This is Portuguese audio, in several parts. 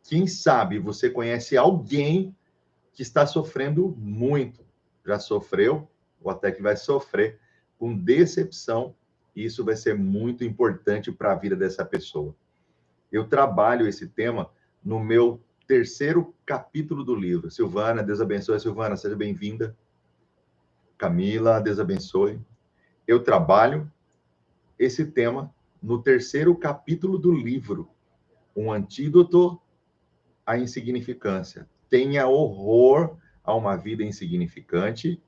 Quem sabe você conhece alguém que está sofrendo muito, já sofreu ou até que vai sofrer com decepção, e isso vai ser muito importante para a vida dessa pessoa. Eu trabalho esse tema no meu terceiro capítulo do livro. Silvana, Deus abençoe. Silvana, seja bem-vinda. Camila, Deus abençoe. Eu trabalho esse tema no terceiro capítulo do livro, Um Antídoto à Insignificância. Tenha horror a uma vida insignificante,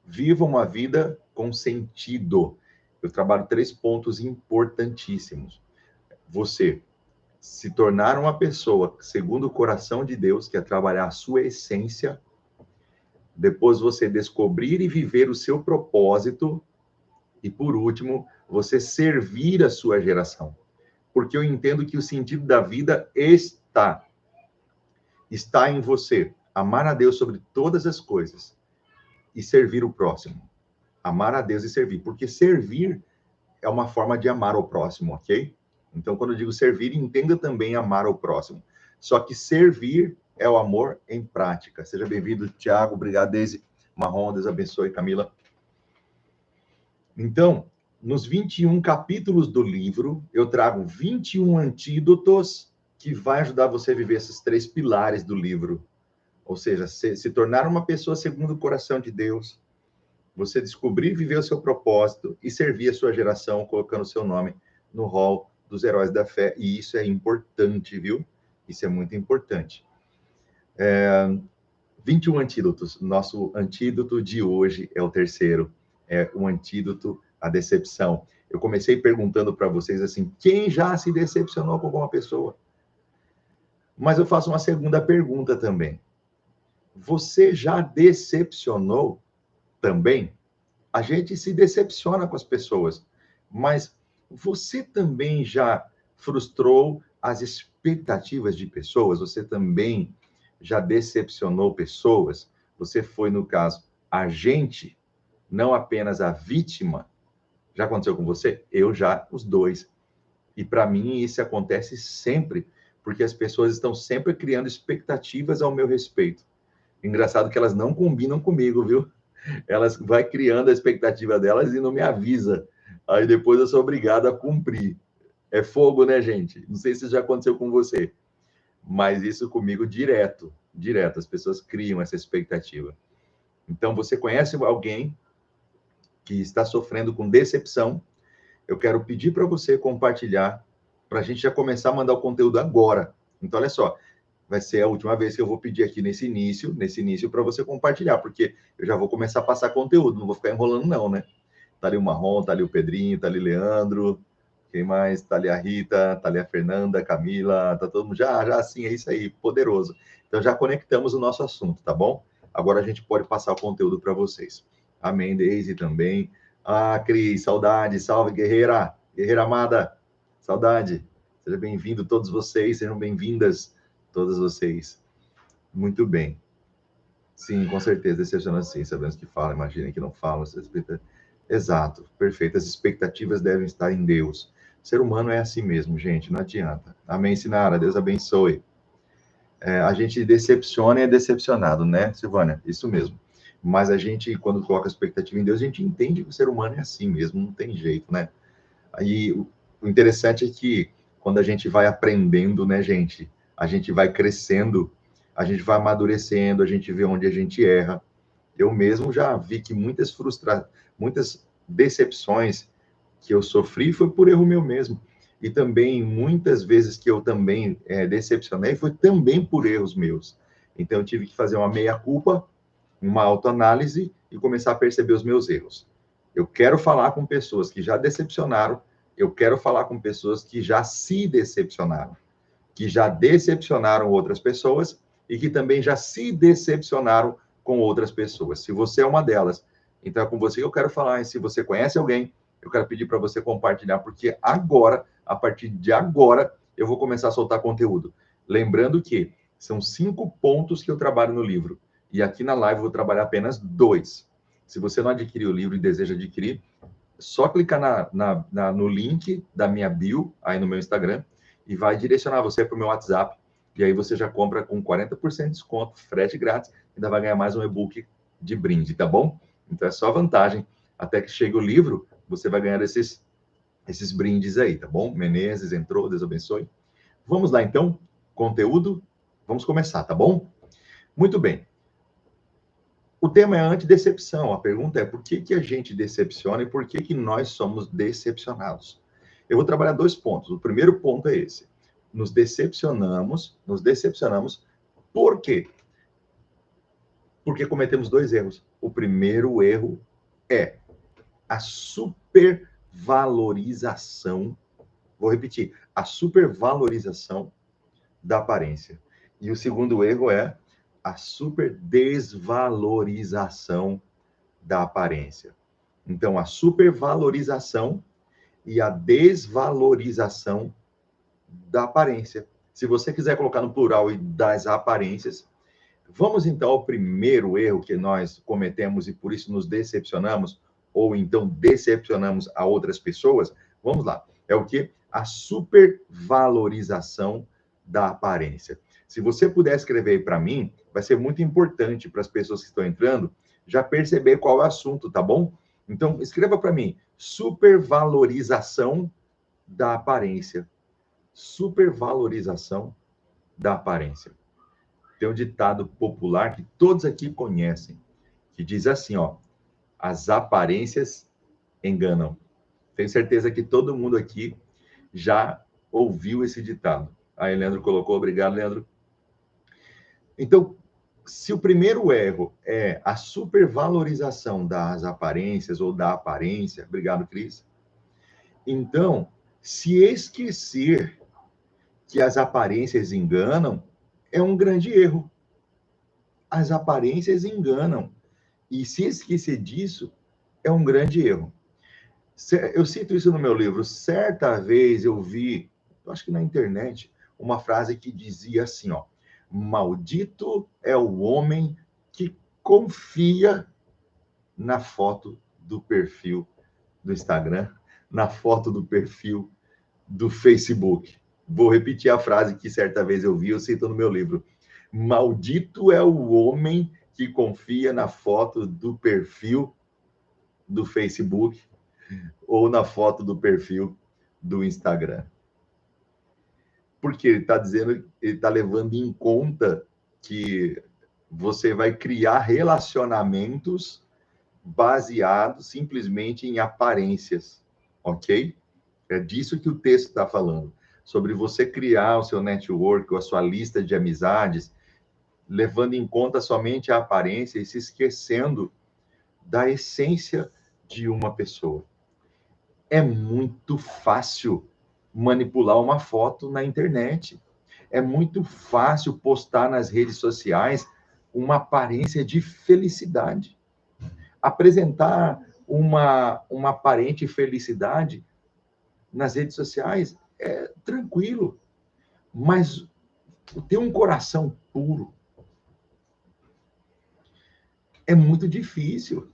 viva uma vida com sentido. Eu trabalho 3 pontos importantíssimos. Você se tornar uma pessoa segundo o coração de Deus, que é trabalhar a sua essência. Depois você descobrir e viver o seu propósito. E por último, você servir a sua geração. Porque eu entendo que o sentido da vida está em você. Amar a Deus sobre todas as coisas e servir o próximo. Amar a Deus e servir. Porque servir é uma forma de amar o próximo, ok? Então, quando eu digo servir, entenda também amar o próximo. Só que servir é o amor em prática. Seja bem-vindo, Tiago. Obrigado, Deise. Marrom, Deus abençoe, Camila. Então, nos 21 capítulos do livro, eu trago 21 antídotos que vai ajudar você a viver esses 3 pilares do livro. Ou seja, se tornar uma pessoa segundo o coração de Deus, você descobrir e viver o seu propósito e servir a sua geração, colocando o seu nome no hall dos heróis da fé. E isso é importante, viu? Isso é muito importante. 21 antídotos. Nosso antídoto de hoje é o terceiro. É o antídoto à decepção. Eu comecei perguntando para vocês assim, quem já se decepcionou com alguma pessoa? Mas eu faço uma segunda pergunta também. Você já decepcionou também? A gente se decepciona com as pessoas, mas você também já frustrou as expectativas de pessoas? Você também já decepcionou pessoas? Você foi, no caso, agente, não apenas a vítima? Já aconteceu com você? Eu já, os dois. E para mim isso acontece sempre, porque as pessoas estão sempre criando expectativas ao meu respeito. Engraçado que elas não combinam comigo, viu? Elas vai criando a expectativa delas e não me avisa. Aí depois eu sou obrigado a cumprir. É fogo, né, gente? Não sei se já aconteceu com você, mas isso comigo direto, direto. As pessoas criam essa expectativa. Então, você conhece alguém que está sofrendo com decepção? Eu quero pedir para você compartilhar, para a gente já começar a mandar o conteúdo agora. Então, olha só, vai ser a última vez que eu vou pedir aqui nesse início para você compartilhar, porque eu já vou começar a passar conteúdo, não vou ficar enrolando não, né? Tá ali o Marrom, tá ali o Pedrinho, tá ali o Leandro, quem mais? Tá ali a Rita, tá ali a Fernanda, a Camila, tá todo mundo já assim, é isso aí, poderoso. Então já conectamos o nosso assunto, tá bom? Agora a gente pode passar o conteúdo para vocês. Amém, Deise também. Ah, Cris, saudade, salve, guerreira, guerreira amada, saudade. Seja bem-vindo todos vocês, sejam bem-vindas todas vocês. Muito bem. Sim, com certeza, decepcionante sim, sabemos que falam, imaginem que não falam. Exato, perfeito. As expectativas devem estar em Deus. O ser humano é assim mesmo, gente, não adianta. Amém, Sinara, Deus abençoe. A gente decepciona e é decepcionado, né, Silvânia? Isso mesmo. Mas a gente, quando coloca a expectativa em Deus, a gente entende que o ser humano é assim mesmo, não tem jeito, né? Aí o interessante é que quando a gente vai aprendendo, né, gente, a gente vai crescendo, a gente vai amadurecendo, a gente vê onde a gente erra. Eu mesmo já vi que muitas decepções que eu sofri foi por erro meu mesmo. E também, muitas vezes que eu também decepcionei, foi também por erros meus. Então, eu tive que fazer uma meia-culpa, uma autoanálise e começar a perceber os meus erros. Eu quero falar com pessoas que já decepcionaram, eu quero falar com pessoas que já se decepcionaram, que já decepcionaram outras pessoas e que também já se decepcionaram com outras pessoas. Se você é uma delas, então é com você que eu quero falar. E se você conhece alguém, eu quero pedir para você compartilhar, porque agora, a partir de agora, eu vou começar a soltar conteúdo. Lembrando que são 5 pontos que eu trabalho no livro. E aqui na live eu vou trabalhar apenas 2. Se você não adquiriu o livro e deseja adquirir, só clicar no link da minha bio, aí no meu Instagram, e vai direcionar você para o meu WhatsApp. E aí você já compra com 40% de desconto, frete grátis, ainda vai ganhar mais um e-book de brinde, tá bom? Então é só vantagem. Até que chegue o livro, você vai ganhar esses brindes aí, tá bom? Menezes entrou, Deus abençoe. Vamos lá então, conteúdo, vamos começar, tá bom? Muito bem. O tema é antidecepção. A pergunta é por que a gente decepciona e por que nós somos decepcionados? Eu vou trabalhar 2 pontos. O primeiro ponto é esse. Nos decepcionamos por quê? Porque cometemos 2 erros. O primeiro erro é a supervalorização. Vou repetir, a supervalorização da aparência. E o segundo erro é a superdesvalorização da aparência. Então, a supervalorização e a desvalorização da aparência. Se você quiser colocar no plural e das aparências, vamos então ao primeiro erro que nós cometemos e por isso nos decepcionamos, ou então decepcionamos a outras pessoas. Vamos lá. É o que? A supervalorização da aparência. Se você puder escrever para mim, vai ser muito importante para as pessoas que estão entrando já perceber qual é o assunto, tá bom? Então, escreva para mim, supervalorização da aparência. Supervalorização da aparência. Tem um ditado popular que todos aqui conhecem, que diz assim, ó, as aparências enganam. Tenho certeza que todo mundo aqui já ouviu esse ditado. Aí, Leandro colocou, obrigado, Leandro. Então, se o primeiro erro é a supervalorização das aparências ou da aparência, obrigado, Cris. Então, se esquecer que as aparências enganam, é um grande erro. As aparências enganam. E se esquecer disso, é um grande erro. Eu cito isso no meu livro. Certa vez eu vi, acho que na internet, uma frase que dizia assim, ó, maldito é o homem que confia na foto do perfil do Instagram, na foto do perfil do Facebook. Vou repetir a frase que certa vez eu vi, eu cito no meu livro. Maldito é o homem que confia na foto do perfil do Facebook ou na foto do perfil do Instagram. Porque ele está dizendo, ele está levando em conta que você vai criar relacionamentos baseados simplesmente em aparências, ok? É disso que o texto está falando, sobre você criar o seu network, ou a sua lista de amizades, levando em conta somente a aparência e se esquecendo da essência de uma pessoa. É muito fácil manipular uma foto na internet. É muito fácil postar nas redes sociais uma aparência de felicidade. Apresentar uma aparente felicidade nas redes sociais é tranquilo, mas ter um coração puro é muito difícil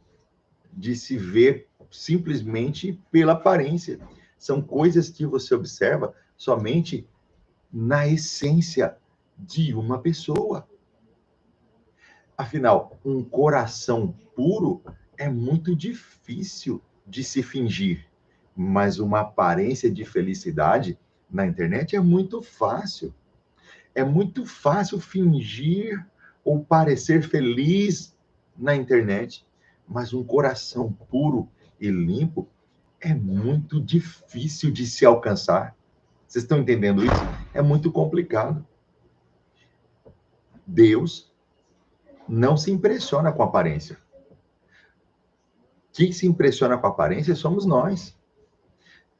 de se ver simplesmente pela aparência. São coisas que você observa somente na essência de uma pessoa. Afinal, um coração puro é muito difícil de se fingir, mas uma aparência de felicidade na internet é muito fácil. É muito fácil fingir ou parecer feliz na internet, mas um coração puro e limpo é muito difícil de se alcançar. Vocês estão entendendo isso? É muito complicado. Deus não se impressiona com a aparência. Quem se impressiona com a aparência somos nós.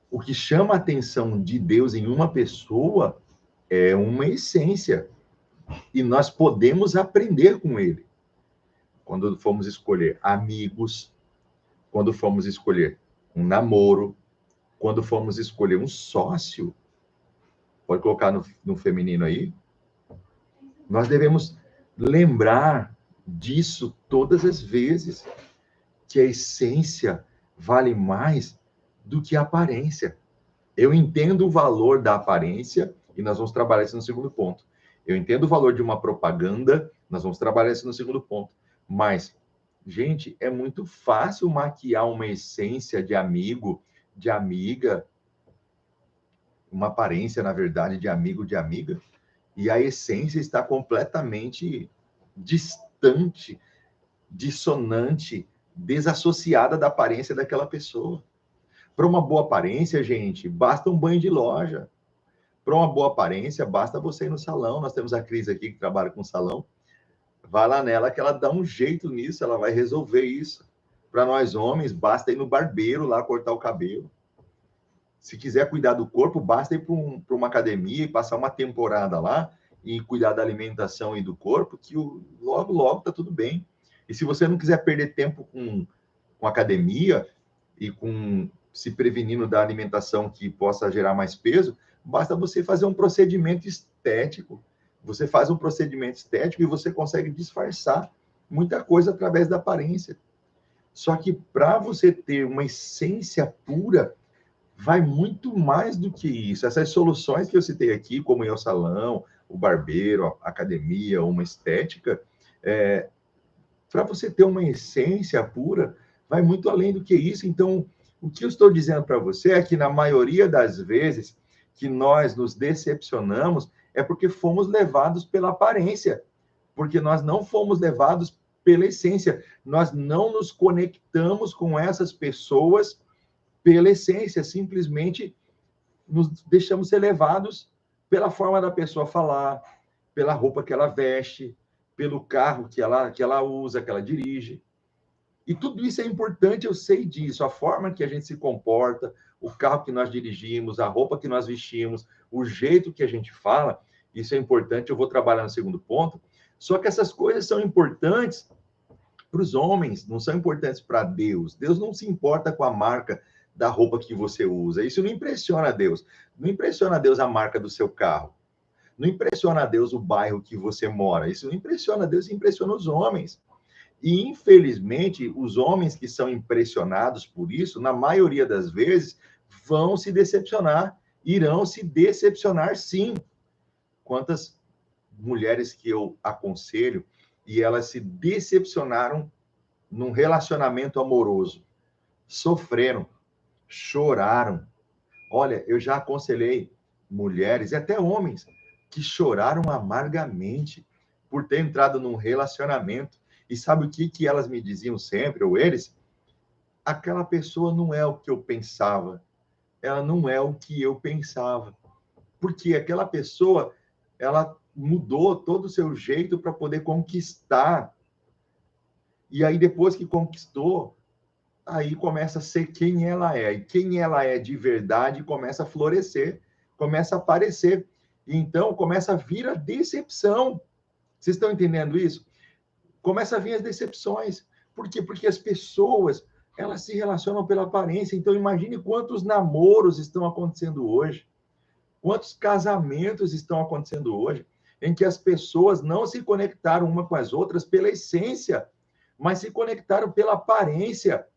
O que chama a atenção de Deus em uma pessoa é uma essência. E nós podemos aprender com ele. Quando formos escolher amigos, quando formos escolher um namoro, quando formos escolher um sócio, pode colocar no feminino aí, nós devemos lembrar disso todas as vezes, que a essência vale mais do que a aparência. Eu entendo o valor da aparência, e nós vamos trabalhar isso no segundo ponto. Eu entendo o valor de uma propaganda, nós vamos trabalhar isso no segundo ponto. Mas, gente, é muito fácil maquiar uma essência de amigo, de amiga, uma aparência, na verdade, de amigo, de amiga, e a essência está completamente distante, dissonante, desassociada da aparência daquela pessoa. Para uma boa aparência, gente, basta um banho de loja. Para uma boa aparência, basta você ir no salão. Nós temos a Cris aqui que trabalha com salão. Vai lá nela que ela dá um jeito nisso, ela vai resolver isso. Para nós homens, basta ir no barbeiro lá cortar o cabelo. Se quiser cuidar do corpo, basta ir para uma academia e passar uma temporada lá e cuidar da alimentação e do corpo, que logo, logo está tudo bem. E se você não quiser perder tempo com academia e com se prevenindo da alimentação que possa gerar mais peso, basta você fazer um procedimento estético. Você faz um procedimento estético e você consegue disfarçar muita coisa através da aparência. Só que para você ter uma essência pura, vai muito mais do que isso. Essas soluções que eu citei aqui, como ir ao salão, o barbeiro, a academia, uma estética, para você ter uma essência pura, vai muito além do que isso. Então, o que eu estou dizendo para você é que, na maioria das vezes que nós nos decepcionamos, é porque fomos levados pela aparência, porque nós não fomos levados pela essência. Nós não nos conectamos com essas pessoas pela essência, simplesmente nos deixamos ser levados pela forma da pessoa falar, pela roupa que ela veste, pelo carro que ela usa, que ela dirige. E tudo isso é importante, eu sei disso, a forma que a gente se comporta, o carro que nós dirigimos, a roupa que nós vestimos, o jeito que a gente fala, isso é importante, eu vou trabalhar no segundo ponto. Só que essas coisas são importantes para os homens, não são importantes para Deus. Deus não se importa com a marca da roupa que você usa. Isso não impressiona a Deus. Não impressiona a Deus a marca do seu carro. Não impressiona a Deus o bairro que você mora. Isso não impressiona a Deus, impressiona os homens. E, infelizmente, os homens que são impressionados por isso, na maioria das vezes, vão se decepcionar. Irão se decepcionar, sim. Quantas mulheres que eu aconselho e elas se decepcionaram num relacionamento amoroso, sofreram, choraram. Olha, eu já aconselhei mulheres e até homens que choraram amargamente por ter entrado num relacionamento. E sabe o que elas me diziam sempre, ou eles? Aquela pessoa não é o que eu pensava. Ela não é o que eu pensava. Porque aquela pessoa, ela mudou todo o seu jeito para poder conquistar. E aí, depois que conquistou, aí começa a ser quem ela é. E quem ela é de verdade começa a florescer, começa a aparecer. E então, começa a vir a decepção. Vocês estão entendendo isso? Começa a vir as decepções. Por quê? Porque as pessoas, elas se relacionam pela aparência. Então, imagine quantos namoros estão acontecendo hoje, quantos casamentos estão acontecendo hoje, em que as pessoas não se conectaram uma com as outras pela essência, mas se conectaram pela aparência.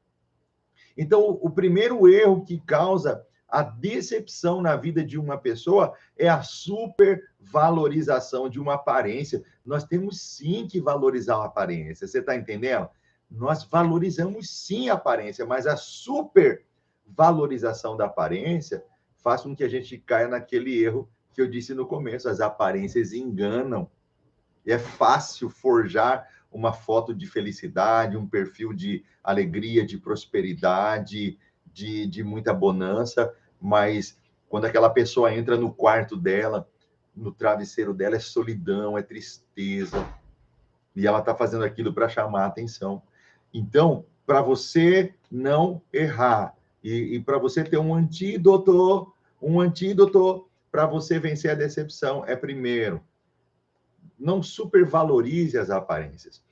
Então, o primeiro erro que causa a decepção na vida de uma pessoa é a supervalorização de uma aparência. Nós temos sim que valorizar a aparência, você está entendendo? Nós valorizamos sim a aparência, mas a supervalorização da aparência faz com que a gente caia naquele erro que eu disse no começo, as aparências enganam. E é fácil forjar uma foto de felicidade, um perfil de alegria, de prosperidade, de muita bonança, mas quando aquela pessoa entra no quarto dela, no travesseiro dela, é solidão, é tristeza, e ela está fazendo aquilo para chamar a atenção. Então, para você não errar, e para você ter um antídoto para você vencer a decepção, é primeiro, não supervalorize as aparências.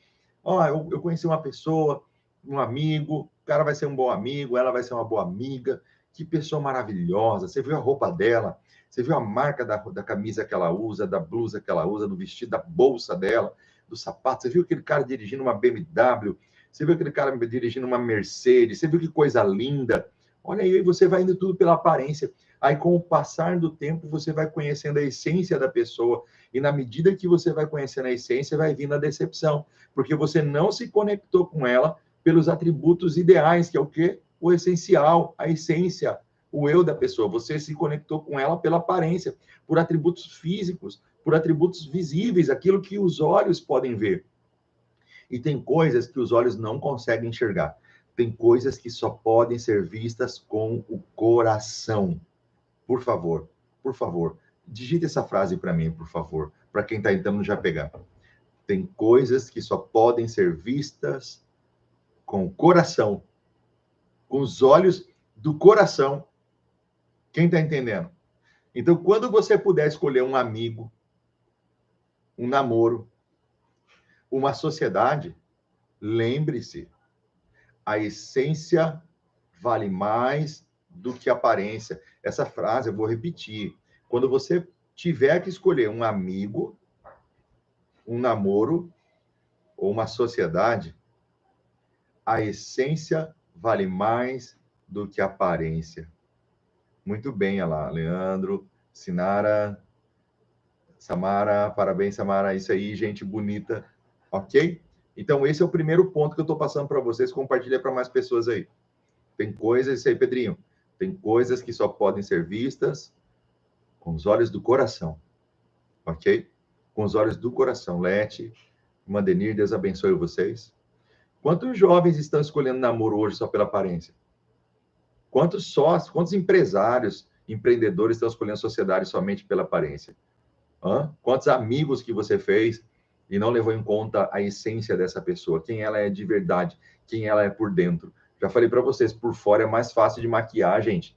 Eu conheci uma pessoa, um amigo, o cara vai ser um bom amigo, ela vai ser uma boa amiga, que pessoa maravilhosa, você viu a roupa dela, você viu a marca da camisa que ela usa, da blusa que ela usa, do vestido, da bolsa dela, do sapato, você viu aquele cara dirigindo uma BMW, você viu aquele cara dirigindo uma Mercedes, você viu que coisa linda, olha aí, você vai indo tudo pela aparência, Aí, com o passar do tempo, você vai conhecendo a essência da pessoa. E na medida que você vai conhecendo a essência, vai vindo a decepção. Porque você não se conectou com ela pelos atributos ideais, que é o quê? O essencial, a essência, o eu da pessoa. Você se conectou com ela pela aparência, por atributos físicos, por atributos visíveis, aquilo que os olhos podem ver. E tem coisas que os olhos não conseguem enxergar. Tem coisas que só podem ser vistas com o coração. Por favor, digite essa frase para mim, por favor, para quem está tentando já pegar. Tem coisas que só podem ser vistas com o coração, com os olhos do coração. Quem está entendendo? Então, quando você puder escolher um amigo, um namoro, uma sociedade, lembre-se, a essência vale mais do que a aparência. Essa frase eu vou repetir. Quando você tiver que escolher um amigo, um namoro ou uma sociedade, a essência vale mais do que a aparência. Muito bem, olha lá, Leandro, Sinara, Samara, parabéns, Samara, isso aí, gente bonita, ok? Então, esse é o primeiro ponto que eu estou passando para vocês, compartilha para mais pessoas aí. Tem coisas, isso aí, Pedrinho, tem coisas que só podem ser vistas com os olhos do coração, ok? Com os olhos do coração. Lete, Mandenir, Deus abençoe vocês. Quantos jovens estão escolhendo namoro hoje só pela aparência? Quantos sócios, quantos empresários, empreendedores estão escolhendo sociedade somente pela aparência? Quantos amigos que você fez e não levou em conta a essência dessa pessoa, quem ela é de verdade, quem ela é por dentro? Já falei para vocês, por fora é mais fácil de maquiar, gente,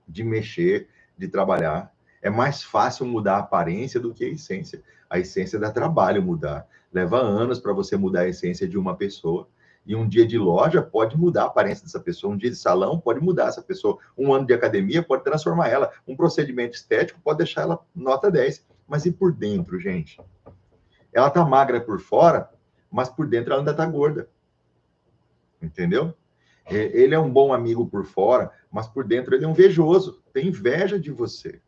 de mexer, de trabalhar. É mais fácil mudar a aparência do que a essência. A essência dá trabalho mudar. Leva anos para você mudar a essência de uma pessoa. E um dia de loja pode mudar a aparência dessa pessoa. Um dia de salão pode mudar essa pessoa. Um ano de academia pode transformar ela. Um procedimento estético pode deixar ela nota 10. Mas e por dentro, gente? Ela tá magra por fora, mas por dentro ela ainda tá gorda. Entendeu? Ele é um bom amigo por fora, mas por dentro ele é um invejoso. Tem inveja de você.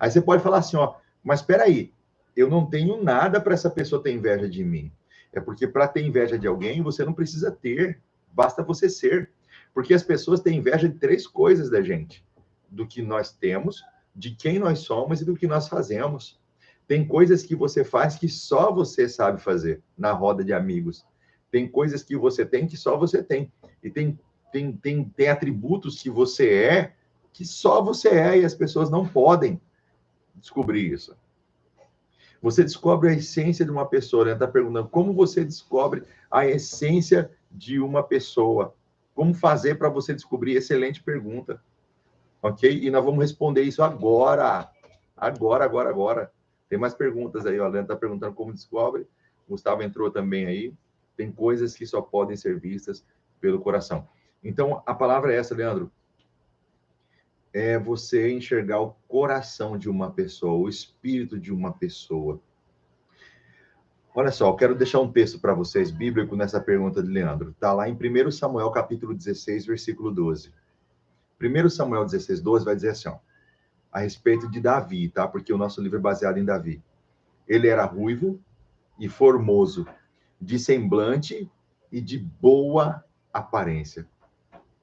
Aí você pode falar assim, ó, mas espera aí, eu não tenho nada para essa pessoa ter inveja de mim. É porque para ter inveja de alguém, você não precisa ter, basta você ser. Porque as pessoas têm inveja de 3 coisas da gente: do que nós temos, de quem nós somos e do que nós fazemos. Tem coisas que você faz que só você sabe fazer na roda de amigos. Tem coisas que você tem que só você tem. E tem atributos que você é que só você é e as pessoas não podem descobrir isso. Você descobre a essência de uma pessoa, né? Está perguntando como você descobre a essência de uma pessoa. Como fazer para você descobrir? Excelente pergunta. Ok? E nós vamos responder isso agora. Agora. Tem mais perguntas aí, ó. A Leandro está perguntando como descobre. O Gustavo entrou também aí. Tem coisas que só podem ser vistas pelo coração. Então, a palavra é essa, Leandro. É você enxergar o coração de uma pessoa, o espírito de uma pessoa. Olha só, eu quero deixar um texto para vocês, bíblico, nessa pergunta de Leandro. Está lá em 1 Samuel, capítulo 16, versículo 12. 1 Samuel 16, 12 vai dizer assim, ó, a respeito de Davi, tá? Porque o nosso livro é baseado em Davi. Ele era ruivo e formoso, de semblante e de boa aparência.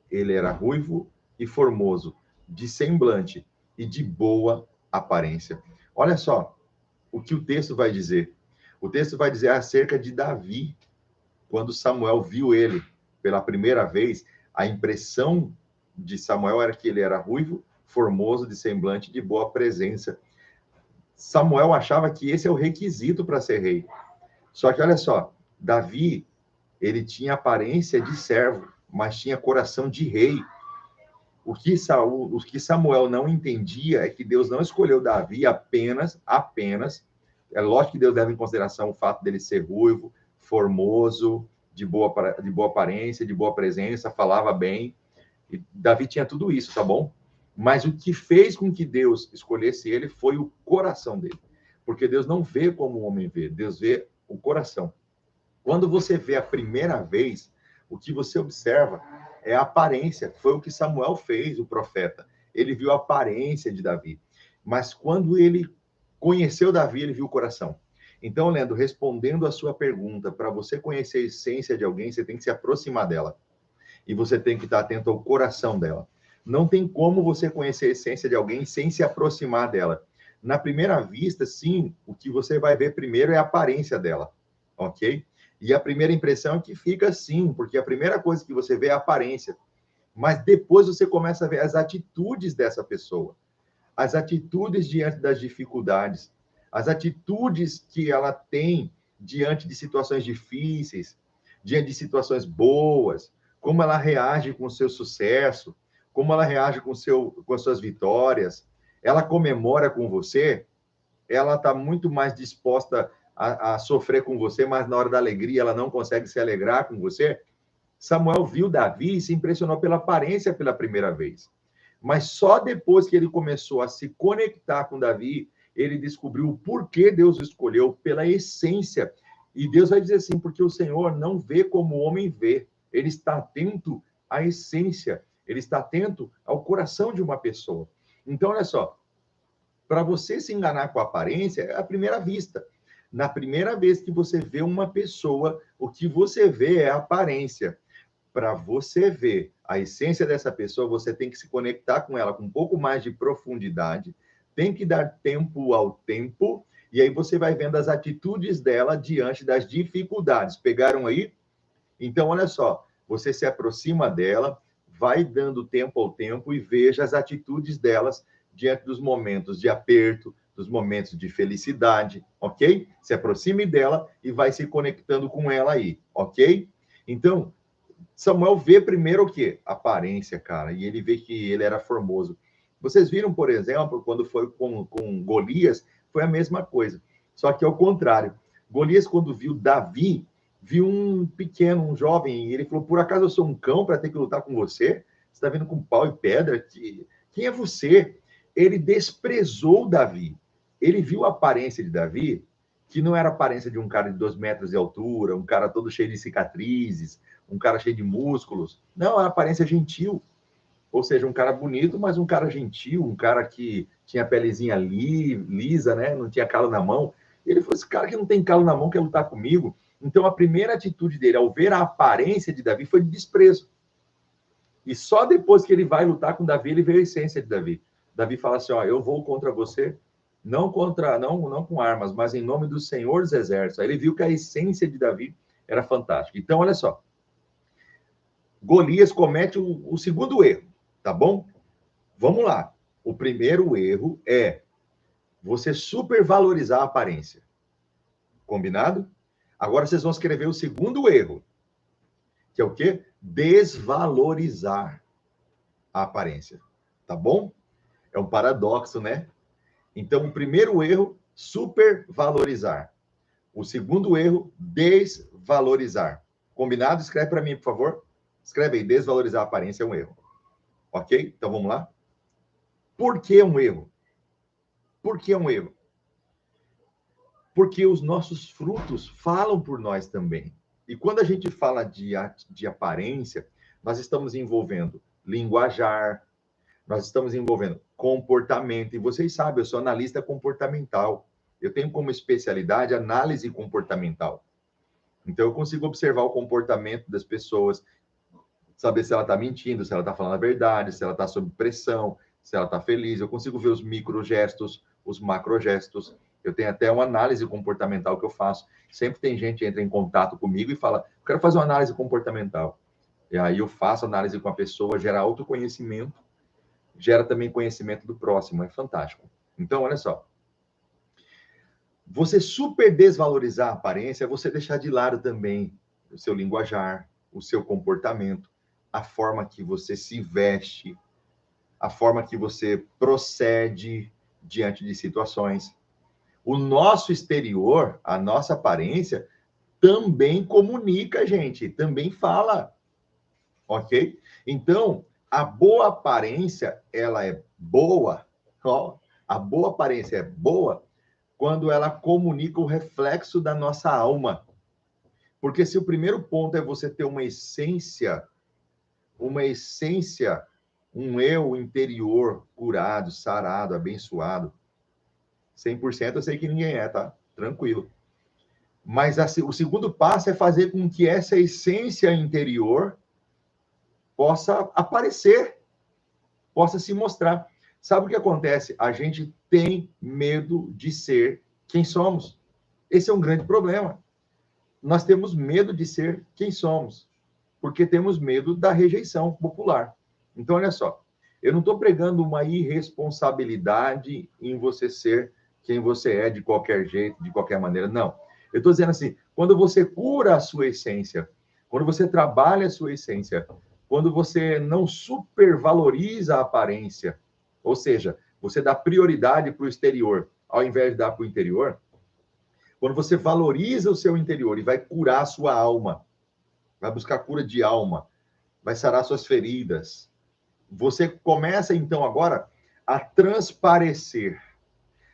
Ele era ruivo e formoso, de semblante e de boa aparência. Olha só o que o texto vai dizer. O texto vai dizer acerca de Davi. Quando Samuel viu ele pela primeira vez, a impressão de Samuel era que ele era ruivo, formoso, de semblante, de boa presença. Samuel achava que esse é o requisito para ser rei. Só que olha só, Davi, ele tinha aparência de servo, mas tinha coração de rei. O que Samuel não entendia é que Deus não escolheu Davi apenas, é lógico que Deus leva em consideração o fato dele ser ruivo, formoso, de boa aparência, de boa presença, falava bem. E Davi tinha tudo isso, tá bom? Mas o que fez com que Deus escolhesse ele foi o coração dele. Porque Deus não vê como o homem vê, Deus vê o coração. Quando você vê a primeira vez, o que você observa é a aparência. Foi o que Samuel fez, o profeta. ele viu a aparência de Davi. Mas quando ele conheceu Davi, ele viu o coração. Então, Leandro, respondendo a sua pergunta, para você conhecer a essência de alguém, você tem que se aproximar dela. E você tem que estar atento ao coração dela. Não tem como você conhecer a essência de alguém sem se aproximar dela. Na primeira vista, sim, o que você vai ver primeiro é a aparência dela, ok? E a primeira impressão é que fica assim, porque a primeira coisa que você vê é a aparência. Mas depois você começa a ver as atitudes dessa pessoa. As atitudes diante das dificuldades. As atitudes que ela tem diante de situações difíceis, diante de situações boas, como ela reage com o seu sucesso, como ela reage com as suas vitórias. Ela comemora com você, ela está muito mais disposta a sofrer com você, mas na hora da alegria ela não consegue se alegrar com você. Samuel viu Davi e se impressionou pela aparência pela primeira vez. Mas só depois que ele começou a se conectar com Davi, ele descobriu o porquê Deus o escolheu, pela essência. E Deus vai dizer assim, porque o Senhor não vê como o homem vê. Ele está atento à essência, ele está atento ao coração de uma pessoa. Então, olha só, para você se enganar com a aparência, é a primeira vista. Na primeira vez que você vê uma pessoa, o que você vê é a aparência. Para você ver a essência dessa pessoa, você tem que se conectar com ela com um pouco mais de profundidade, tem que dar tempo ao tempo, e aí você vai vendo as atitudes dela diante das dificuldades. Pegaram aí? Então, olha só, você se aproxima dela, vai dando tempo ao tempo e veja as atitudes delas diante dos momentos de aperto, dos momentos de felicidade, ok? Se aproxime dela e vai se conectando com ela aí, ok? Então, Samuel vê primeiro o quê? Aparência, cara, e ele vê que ele era formoso. Vocês viram, por exemplo, quando foi com Golias, foi a mesma coisa, só que ao contrário. Golias, quando viu Davi, viu um pequeno, um jovem, e ele falou, por acaso eu sou um cão para ter que lutar com você? Você está vindo com pau e pedra? Quem é você? Ele desprezou Davi. Ele viu a aparência de Davi, que não era a aparência de um cara de 2 metros de altura, um cara todo cheio de cicatrizes, um cara cheio de músculos. Não, a aparência gentil. Ou seja, um cara bonito, mas um cara gentil, um cara que tinha a pelezinha lisa, né? Não tinha calo na mão. E ele falou: esse cara que não tem calo na mão quer lutar comigo. Então, a primeira atitude dele, ao ver a aparência de Davi, foi de desprezo. E só depois que ele vai lutar com Davi, ele vê a essência de Davi. Davi fala assim: ó, eu vou contra você, não com armas, mas em nome do Senhor dos Exércitos. Aí ele viu que a essência de Davi era fantástica. Então, olha só. Golias comete o segundo erro, tá bom? Vamos lá. O primeiro erro é você supervalorizar a aparência. Combinado? Agora vocês vão escrever o segundo erro, que é o quê? Desvalorizar a aparência. Tá bom? É um paradoxo, né? Então, o primeiro erro, supervalorizar. O segundo erro, desvalorizar. Combinado? Escreve para mim, por favor. Escreve aí, desvalorizar a aparência é um erro. Ok? Então, vamos lá? Por que um erro? Por que um erro? Porque os nossos frutos falam por nós também. E quando a gente fala de aparência, nós estamos envolvendo linguajar, nós estamos envolvendo comportamento. E vocês sabem, eu sou analista comportamental. Eu tenho como especialidade análise comportamental. Então, eu consigo observar o comportamento das pessoas, saber se ela está mentindo, se ela está falando a verdade, se ela está sob pressão, se ela está feliz. Eu consigo ver os microgestos, os macrogestos. Eu tenho até uma análise comportamental que eu faço. Sempre tem gente que entra em contato comigo e fala, eu quero fazer uma análise comportamental. E aí eu faço análise com a pessoa, gera autoconhecimento, gera também conhecimento do próximo. É fantástico. Então, olha só. Você super desvalorizar a aparência é você deixar de lado também o seu linguajar, o seu comportamento, a forma que você se veste, a forma que você procede diante de situações. O nosso exterior, a nossa aparência, também comunica, gente, também fala, ok? Então, a boa aparência, ela é boa, ó, a boa aparência é boa quando ela comunica o reflexo da nossa alma. Porque se o primeiro ponto é você ter uma essência um eu interior curado, sarado, abençoado, 100% eu sei que ninguém é, tá? Tranquilo. Mas o segundo passo é fazer com que essa essência interior possa aparecer, possa se mostrar. Sabe o que acontece? A gente tem medo de ser quem somos. Esse é um grande problema. Nós temos medo de ser quem somos, porque temos medo da rejeição popular. Então, olha só, eu não estou pregando uma irresponsabilidade em você ser quem você é de qualquer jeito, de qualquer maneira. Não. Eu estou dizendo assim, quando você cura a sua essência, quando você trabalha a sua essência, quando você não supervaloriza a aparência, ou seja, você dá prioridade para o exterior, ao invés de dar para o interior, quando você valoriza o seu interior e vai curar a sua alma, vai buscar cura de alma, vai sarar suas feridas, você começa então agora a transparecer.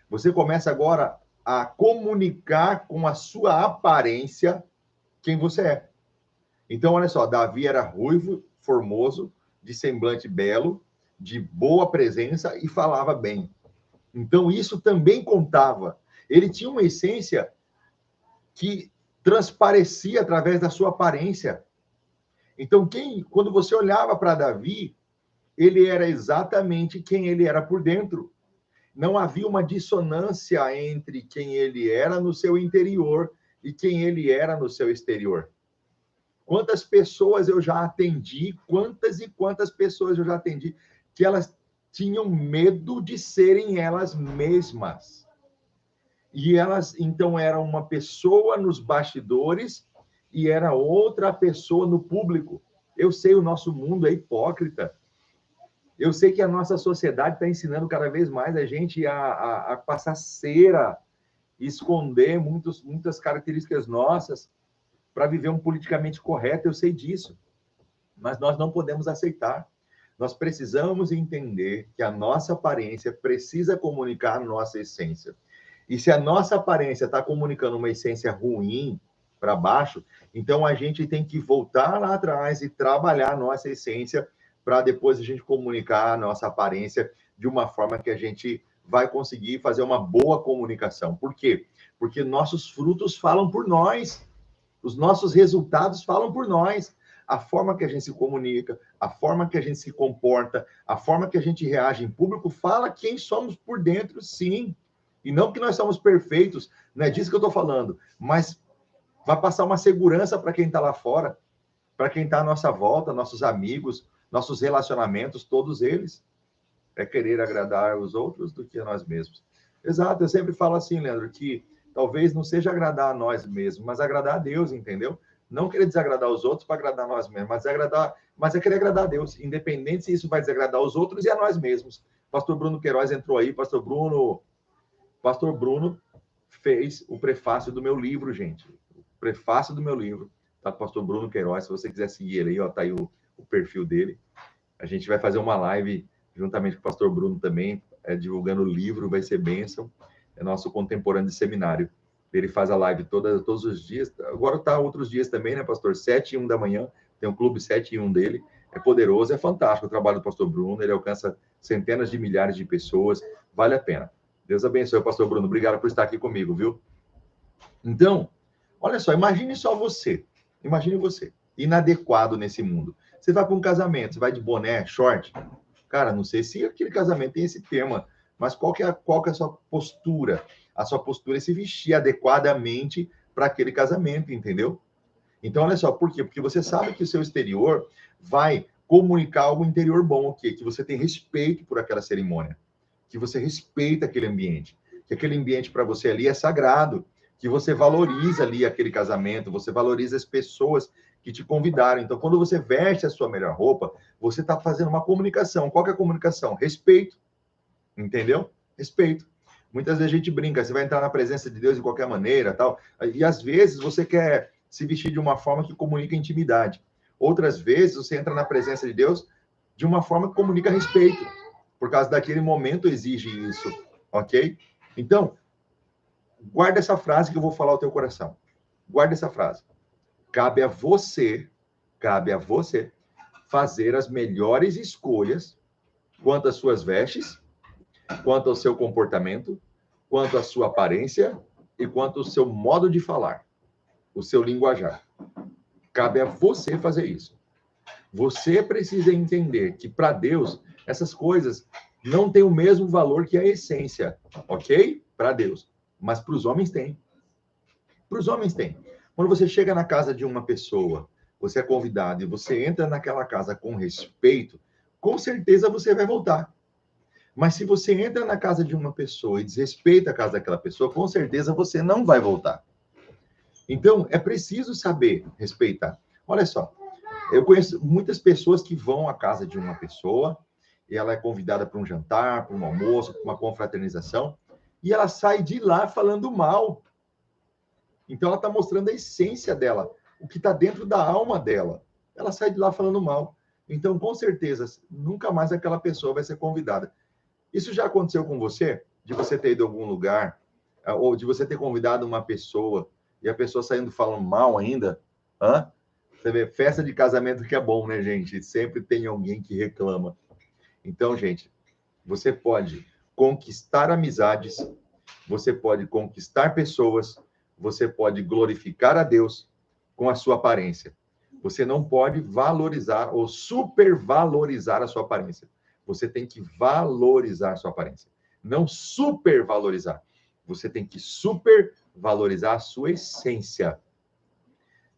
Você começa agora a comunicar com a sua aparência quem você é. Então, olha só, Davi era ruivo, formoso, de semblante belo, de boa presença e falava bem. Então, isso também contava. Ele tinha uma essência que transparecia através da sua aparência. Então, quando você olhava para Davi, ele era exatamente quem ele era por dentro. Não havia uma dissonância entre quem ele era no seu interior e quem ele era no seu exterior. Quantas pessoas eu já atendi, quantas e quantas pessoas eu já atendi, que elas tinham medo de serem elas mesmas. E elas, então, eram uma pessoa nos bastidores e era outra pessoa no público. Eu sei, o nosso mundo é hipócrita. Eu sei que a nossa sociedade está ensinando cada vez mais a gente a passar cera, esconder muitas características nossas para viver um politicamente correto. Eu sei disso. Mas nós não podemos aceitar. Nós precisamos entender que a nossa aparência precisa comunicar a nossa essência. E se a nossa aparência está comunicando uma essência ruim para baixo, então a gente tem que voltar lá atrás e trabalhar a nossa essência para depois a gente comunicar a nossa aparência de uma forma que a gente vai conseguir fazer uma boa comunicação. Por quê? Porque nossos frutos falam por nós. Os nossos resultados falam por nós. A forma que a gente se comunica, a forma que a gente se comporta, a forma que a gente reage em público fala quem somos por dentro, sim. E não que nós somos perfeitos, não é disso que eu estou falando, mas vai passar uma segurança para quem está lá fora, para quem está à nossa volta, nossos amigos, nossos relacionamentos, todos eles. É querer agradar os outros do que a nós mesmos. Exato, eu sempre falo assim, Leandro, que talvez não seja agradar a nós mesmos, mas agradar a Deus, entendeu? Não querer desagradar os outros para agradar a nós mesmos, mas é querer agradar a Deus, independente se isso vai desagradar os outros e a nós mesmos. Pastor Bruno Queiroz entrou aí, Pastor Bruno fez o prefácio do meu livro, gente. O prefácio do meu livro, tá? Pastor Bruno Queiroz, se você quiser seguir ele aí, ó, tá aí o perfil dele. A gente vai fazer uma live juntamente com o pastor Bruno também, divulgando o livro, vai ser bênção. É nosso contemporâneo de seminário. Ele faz a live todos os dias. Agora tá outros dias também, né, pastor? 7 e 1 da manhã. Tem um clube 7 e 1 dele. É poderoso, é fantástico o trabalho do pastor Bruno. Ele alcança centenas de milhares de pessoas. Vale a pena. Deus abençoe, pastor Bruno. Obrigado por estar aqui comigo, viu? Então, olha só, imagine só você. Imagine você, inadequado nesse mundo. Você vai para um casamento, você vai de boné, short. Cara, não sei se aquele casamento tem esse tema, mas qual que é a sua postura? A sua postura é se vestir adequadamente para aquele casamento, entendeu? Então, olha só, por quê? Porque você sabe que o seu exterior vai comunicar algo interior bom, o quê? Que você tem respeito por aquela cerimônia, que você respeita aquele ambiente, que aquele ambiente para você ali é sagrado, que você valoriza ali aquele casamento, você valoriza as pessoas que te convidaram. Então, quando você veste a sua melhor roupa, você está fazendo uma comunicação. Qual que é a comunicação? Respeito. Entendeu? Respeito. Muitas vezes a gente brinca, você vai entrar na presença de Deus de qualquer maneira, tal. E às vezes você quer se vestir de uma forma que comunica intimidade. Outras vezes você entra na presença de Deus de uma forma que comunica respeito. Por causa daquele momento exige isso, ok? Então, guarda essa frase que eu vou falar ao teu coração. Guarda essa frase. Cabe a você fazer as melhores escolhas quanto às suas vestes, quanto ao seu comportamento, quanto à sua aparência e quanto ao seu modo de falar, o seu linguajar. Cabe a você fazer isso. Você precisa entender que para Deus essas coisas não têm o mesmo valor que a essência, ok? Para Deus. Mas para os homens tem. Para os homens tem. Quando você chega na casa de uma pessoa, você é convidado e você entra naquela casa com respeito, com certeza você vai voltar. Mas se você entra na casa de uma pessoa e desrespeita a casa daquela pessoa, com certeza você não vai voltar. Então, é preciso saber respeitar. Olha só, eu conheço muitas pessoas que vão à casa de uma pessoa e ela é convidada para um jantar, para um almoço, para uma confraternização, e ela sai de lá falando mal. Então, ela está mostrando a essência dela, o que está dentro da alma dela. Ela sai de lá falando mal. Então, com certeza, nunca mais aquela pessoa vai ser convidada. Isso já aconteceu com você? De você ter ido a algum lugar, ou de você ter convidado uma pessoa e a pessoa saindo falando mal ainda? Hã? Você vê, festa de casamento que é bom, né, gente? Sempre tem alguém que reclama. Então, gente, você pode conquistar amizades, você pode conquistar pessoas, você pode glorificar a Deus com a sua aparência. Você não pode valorizar ou supervalorizar a sua aparência. Você tem que valorizar a sua aparência. Não supervalorizar. Você tem que supervalorizar a sua essência.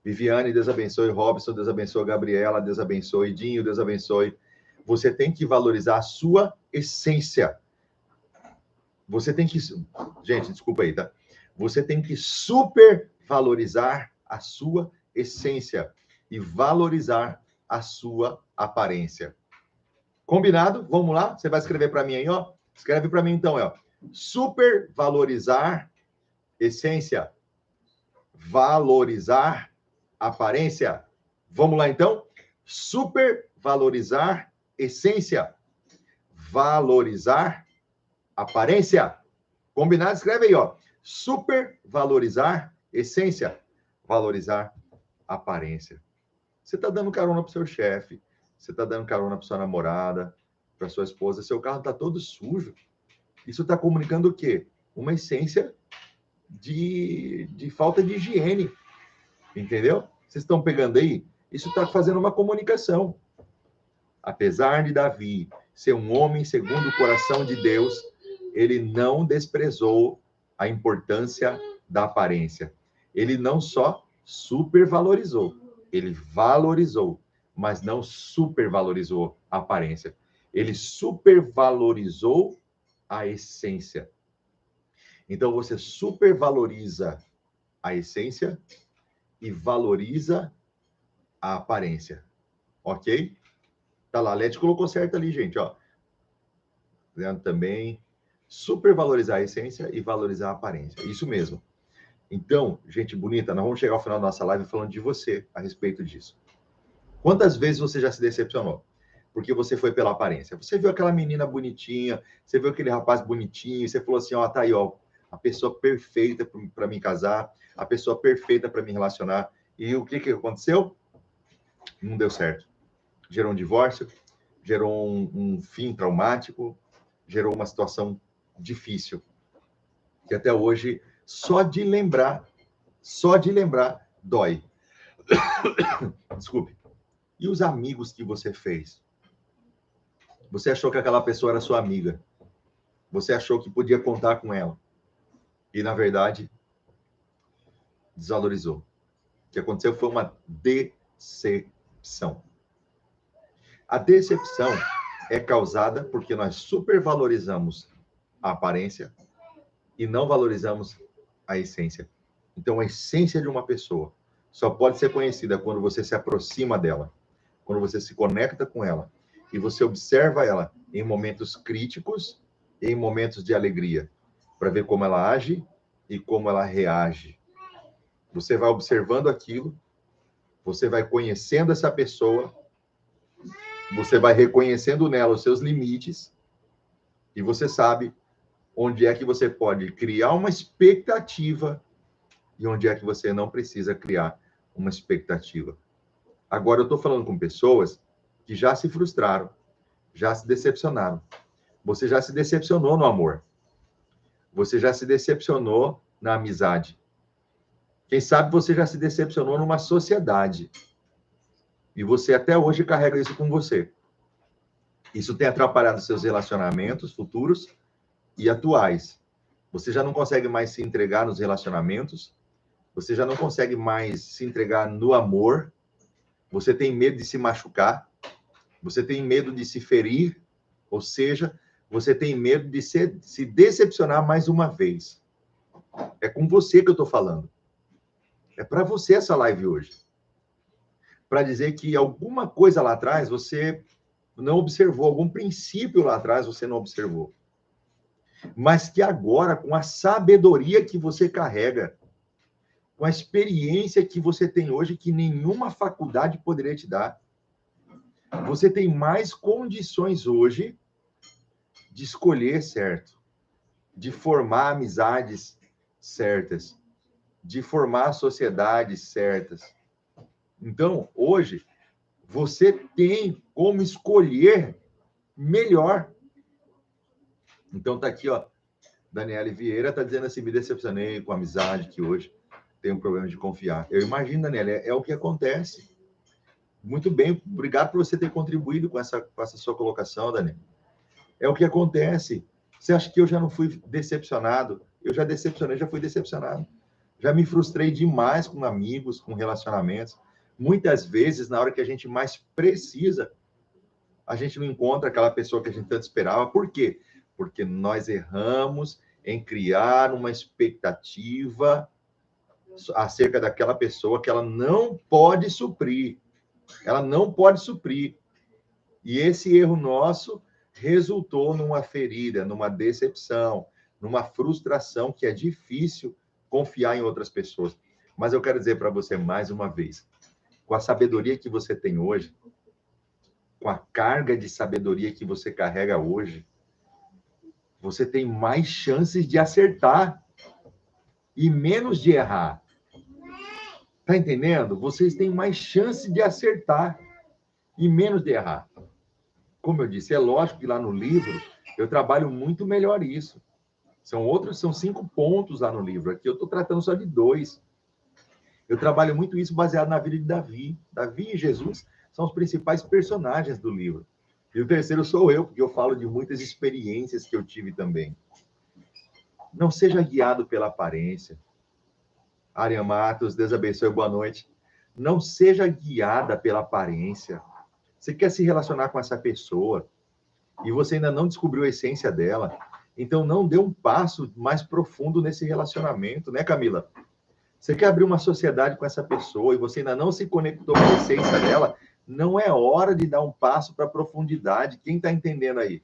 Viviane, Deus abençoe. Robson, Deus abençoe. Gabriela, Deus abençoe. Dinho, Deus abençoe. Você tem que valorizar a sua essência. Você tem que... Gente, desculpa aí, tá? Você tem que supervalorizar a sua essência e valorizar a sua aparência. Combinado? Vamos lá? Você vai escrever para mim aí, ó. Escreve para mim então, ó. Supervalorizar essência. Valorizar aparência. Vamos lá então? Supervalorizar essência. Valorizar aparência. Combinado? Escreve aí, ó. Supervalorizar essência. Valorizar aparência. Você está dando carona para o seu chefe. Você está dando carona para sua namorada, para sua esposa. Seu carro está todo sujo. Isso está comunicando o quê? Uma essência de falta de higiene. Entendeu? Vocês estão pegando aí? Isso está fazendo uma comunicação. Apesar de Davi ser um homem segundo o coração de Deus, ele não desprezou a importância da aparência. Ele não só supervalorizou, ele valorizou, mas não supervalorizou a aparência. Ele supervalorizou a essência. Então, você supervaloriza a essência e valoriza a aparência. Ok? Tá lá, a Leti colocou certo ali, gente, ó. Leandro também. Supervalorizar a essência e valorizar a aparência. Isso mesmo. Então, gente bonita, nós vamos chegar ao final da nossa live falando de você a respeito disso. Quantas vezes você já se decepcionou? Porque você foi pela aparência. Você viu aquela menina bonitinha, você viu aquele rapaz bonitinho, você falou assim, ó, tá aí, ó, a pessoa perfeita para me casar, a pessoa perfeita para me relacionar. E o que aconteceu? Não deu certo. Gerou um divórcio, gerou um fim traumático, gerou uma situação difícil. Que até hoje, só de lembrar, dói. Desculpe. E os amigos que você fez? Você achou que aquela pessoa era sua amiga. Você achou que podia contar com ela. E, na verdade, desvalorizou. O que aconteceu foi uma decepção. A decepção é causada porque nós supervalorizamos a aparência e não valorizamos a essência. Então, a essência de uma pessoa só pode ser conhecida quando você se aproxima dela, quando você se conecta com ela e você observa ela em momentos críticos e em momentos de alegria, para ver como ela age e como ela reage. Você vai observando aquilo, você vai conhecendo essa pessoa, você vai reconhecendo nela os seus limites e você sabe onde é que você pode criar uma expectativa e onde é que você não precisa criar uma expectativa. Agora, eu estou falando com pessoas que já se frustraram, já se decepcionaram. Você já se decepcionou no amor. Você já se decepcionou na amizade. Quem sabe você já se decepcionou numa sociedade. E você até hoje carrega isso com você. Isso tem atrapalhado seus relacionamentos futuros e atuais. Você já não consegue mais se entregar nos relacionamentos. Você já não consegue mais se entregar no amor. Você tem medo de se machucar. Você tem medo de se ferir. Ou seja, você tem medo de se decepcionar mais uma vez. É com você que eu estou falando. É para você essa live hoje. Para dizer que alguma coisa lá atrás você não observou, algum princípio lá atrás você não observou. Mas que agora, com a sabedoria que você carrega, com a experiência que você tem hoje, que nenhuma faculdade poderia te dar, você tem mais condições hoje de escolher certo, de formar amizades certas, de formar sociedades certas. Então, hoje, você tem como escolher melhor. Então, tá aqui, ó. Daniele Vieira tá dizendo assim: me decepcionei com a amizade, que hoje tenho um problema de confiar. Eu imagino, Daniele, é o que acontece. Muito bem, obrigado por você ter contribuído com essa sua colocação, Daniele. É o que acontece. Você acha que eu já não fui decepcionado? Eu já decepcionei, já fui decepcionado. Já me frustrei demais com amigos, com relacionamentos. Muitas vezes, na hora que a gente mais precisa, a gente não encontra aquela pessoa que a gente tanto esperava. Por quê? Porque nós erramos em criar uma expectativa acerca daquela pessoa que ela não pode suprir. Ela não pode suprir. E esse erro nosso resultou numa ferida, numa decepção, numa frustração que é difícil confiar em outras pessoas. Mas eu quero dizer para você mais uma vez, com a sabedoria que você tem hoje, com a carga de sabedoria que você carrega hoje, você tem mais chances de acertar e menos de errar. Tá entendendo? Vocês têm mais chances de acertar e menos de errar. Como eu disse, é lógico que lá no livro eu trabalho muito melhor isso. São 5 pontos lá no livro. Aqui eu estou tratando só de 2. Eu trabalho muito isso baseado na vida de Davi. Davi e Jesus são os principais personagens do livro. E o terceiro sou eu, porque eu falo de muitas experiências que eu tive também. Não seja guiado pela aparência. Ariane Matos, Deus abençoe, boa noite. Não seja guiada pela aparência. Você quer se relacionar com essa pessoa e você ainda não descobriu a essência dela, então não dê um passo mais profundo nesse relacionamento, né, Camila? Você quer abrir uma sociedade com essa pessoa e você ainda não se conectou com a essência dela, não é hora de dar um passo para a profundidade. Quem está entendendo aí?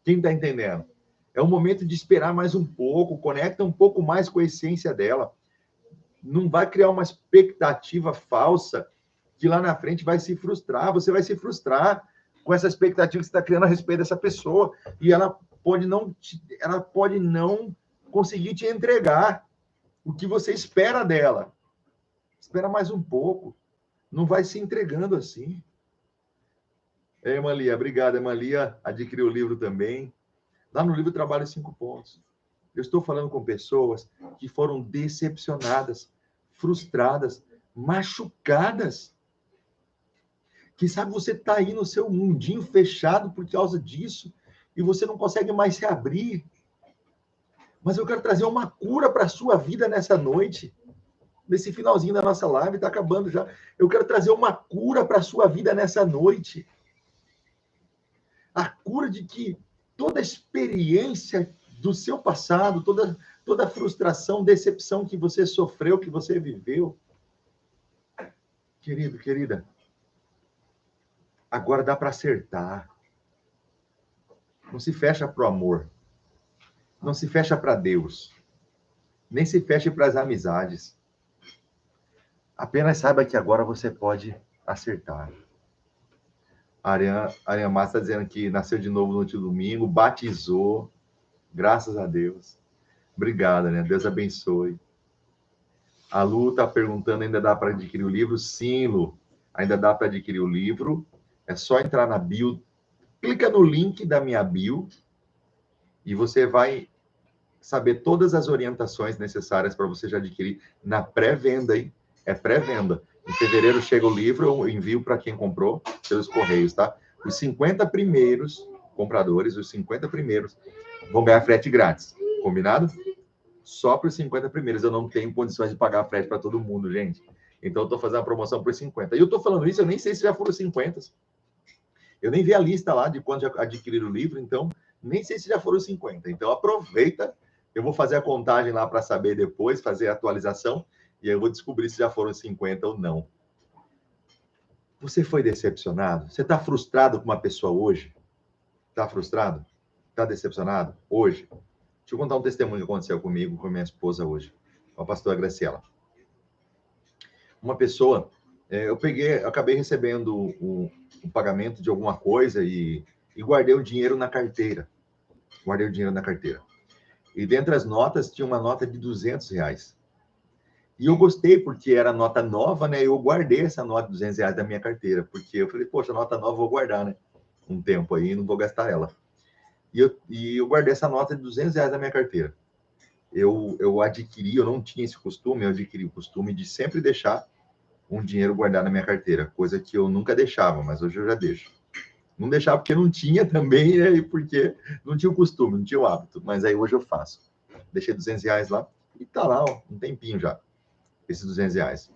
Quem está entendendo? É o momento de esperar mais um pouco, conecta um pouco mais com a essência dela. Não vai criar uma expectativa falsa que lá na frente vai se frustrar. Você vai se frustrar com essa expectativa que você está criando a respeito dessa pessoa e ela pode não conseguir te entregar o que você espera dela. Espera mais um pouco. Não vai se entregando assim. Emalia, obrigado. Emalia adquiriu o livro também. Lá no livro eu trabalho 5 pontos. Eu estou falando com pessoas que foram decepcionadas, frustradas, machucadas. Quem sabe você está aí no seu mundinho fechado por causa disso e você não consegue mais se abrir. Mas eu quero trazer uma cura para a sua vida nessa noite. Nesse finalzinho da nossa live, está acabando já. Eu quero trazer uma cura para a sua vida nessa noite. A cura de que toda experiência do seu passado, toda frustração, decepção que você sofreu, que você viveu. Querido, querida, agora dá para acertar. Não se fecha para o amor. Não se fecha para Deus. Nem se feche para as amizades. Apenas saiba que agora você pode acertar. A Ariane Massa está dizendo que nasceu de novo no último domingo, batizou. Graças a Deus. Obrigada, né? Deus abençoe. A Lu está perguntando, ainda dá para adquirir o livro? Sim, Lu. Ainda dá para adquirir o livro. É só entrar na bio clica no link da minha bio e você vai saber todas as orientações necessárias para você já adquirir na pré-venda, hein? É pré-venda. Em fevereiro chega o livro, eu envio para quem comprou pelos correios, tá? Os 50 primeiros compradores, os 50 primeiros, vão ganhar frete grátis. Combinado? Só para os 50 primeiros. Eu não tenho condições de pagar frete para todo mundo, gente. Então, eu estou fazendo a promoção para os 50. E eu estou falando isso, eu nem sei se já foram 50. Eu nem vi a lista lá de quando já adquiriram o livro, então nem sei se já foram 50. Então, aproveita. Eu vou fazer a contagem lá para saber depois, fazer a atualização, e aí eu vou descobrir se já foram 50 ou não. Você foi decepcionado? Você está frustrado com uma pessoa hoje? Está frustrado? Está decepcionado? Hoje? Deixa eu contar um testemunho que aconteceu comigo, com a minha esposa hoje, com a pastora Graciela. Uma pessoa, eu acabei recebendo o pagamento de alguma coisa e guardei o dinheiro na carteira. Guardei o dinheiro na carteira. E dentre as notas, tinha uma nota de R$200. E eu gostei, porque era nota nova, né? Eu guardei essa nota de R$200 da minha carteira, porque eu falei, poxa, nota nova eu vou guardar, né? Um tempo aí, não vou gastar ela. E eu guardei essa nota de R$200 da minha carteira. Eu não tinha esse costume, eu adquiri o costume de sempre deixar um dinheiro guardado na minha carteira, coisa que eu nunca deixava, mas hoje eu já deixo. Não deixava porque não tinha também, né? E porque não tinha o costume, não tinha o hábito, mas aí hoje eu faço. Deixei R$200 lá e tá lá, ó, um tempinho já, esses R$200.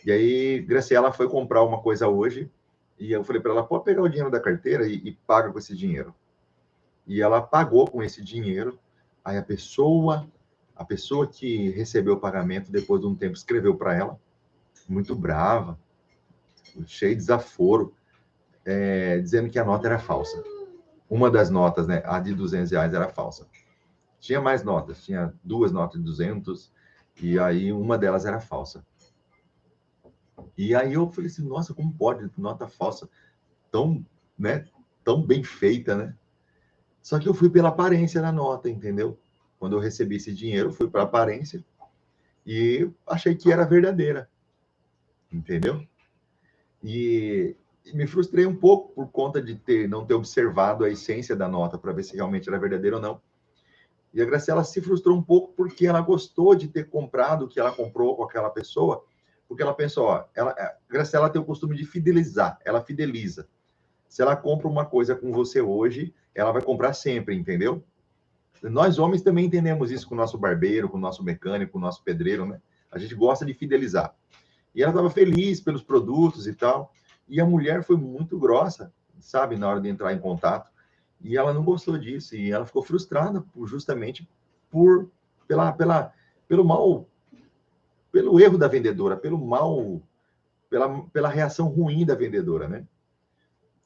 E aí, Graciela foi comprar uma coisa hoje e eu falei para ela, pode pegar o dinheiro da carteira e paga com esse dinheiro. E ela pagou com esse dinheiro. Aí a pessoa que recebeu o pagamento depois de um tempo escreveu para ela, muito brava, cheia de desaforo, dizendo que a nota era falsa. Uma das notas, né, a de R$200 era falsa. Tinha mais notas, tinha 2 notas de 200 e aí uma delas era falsa. E aí eu falei assim, nossa, como pode nota falsa tão, né, tão bem feita, né? Só que eu fui pela aparência da nota, entendeu? Quando eu recebi esse dinheiro, eu fui para a aparência e achei que era verdadeira, entendeu? E me frustrei um pouco por conta de não ter observado a essência da nota para ver se realmente era verdadeira ou não. E a Graciela se frustrou um pouco porque ela gostou de ter comprado o que ela comprou com aquela pessoa, porque ela pensou, ó, a Graciela tem o costume de fidelizar, ela fideliza. Se ela compra uma coisa com você hoje, ela vai comprar sempre, entendeu? Nós homens também entendemos isso com o nosso barbeiro, com o nosso mecânico, com o nosso pedreiro, né? A gente gosta de fidelizar. E ela estava feliz pelos produtos e tal. E a mulher foi muito grossa, sabe, na hora de entrar em contato. E ela não gostou disso. E ela ficou frustrada justamente pelo mal, pelo erro da vendedora, pela reação ruim da vendedora, né?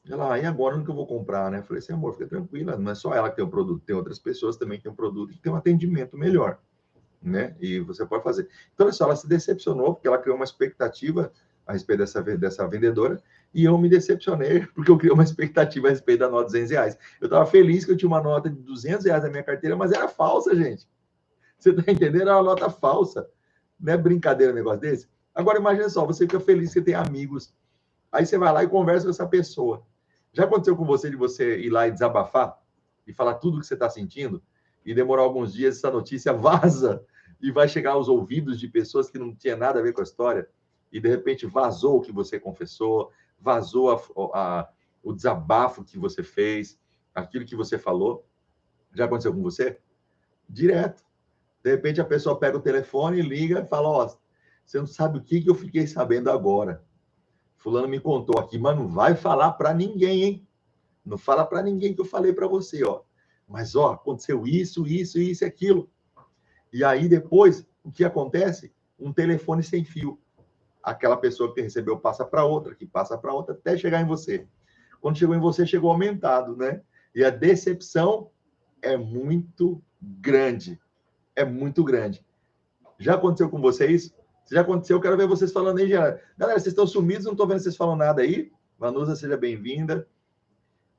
Ela, e agora onde que eu vou comprar, né? Eu falei assim, amor, fica tranquila, não é só ela que tem o produto, tem outras pessoas também que têm um produto que tem um atendimento melhor, né? E você pode fazer. Então, olha só, ela se decepcionou porque ela criou uma expectativa a respeito dessa vendedora e eu me decepcionei porque eu criei uma expectativa a respeito da nota de R$200. Eu estava feliz que eu tinha uma nota de R$200 na minha carteira, mas era falsa, gente. Você está entendendo? Era uma nota falsa. Não é brincadeira um negócio desse? Agora, imagina só, você fica feliz que tem amigos. Aí você vai lá e conversa com essa pessoa. Já aconteceu com você de você ir lá e desabafar e falar tudo o que você está sentindo e demorar alguns dias, essa notícia vaza e vai chegar aos ouvidos de pessoas que não tinha nada a ver com a história e de repente vazou o que você confessou, vazou o desabafo que você fez, aquilo que você falou. Já aconteceu com você? Direto. De repente a pessoa pega o telefone, liga e fala, ó, você não sabe o que eu fiquei sabendo agora. Fulano me contou aqui, mas não vai falar para ninguém, hein? Não fala para ninguém que eu falei para você, ó. Mas, ó, aconteceu isso, isso, isso e aquilo. E aí, depois, o que acontece? Um telefone sem fio. Aquela pessoa que recebeu passa para outra, que passa para outra, até chegar em você. Quando chegou em você, chegou aumentado, né? E a decepção é muito grande. É muito grande. Já aconteceu com vocês? Se já aconteceu, eu quero ver vocês falando aí, já. Galera, vocês estão sumidos, não estou vendo vocês falando nada aí. Vanusa, seja bem-vinda.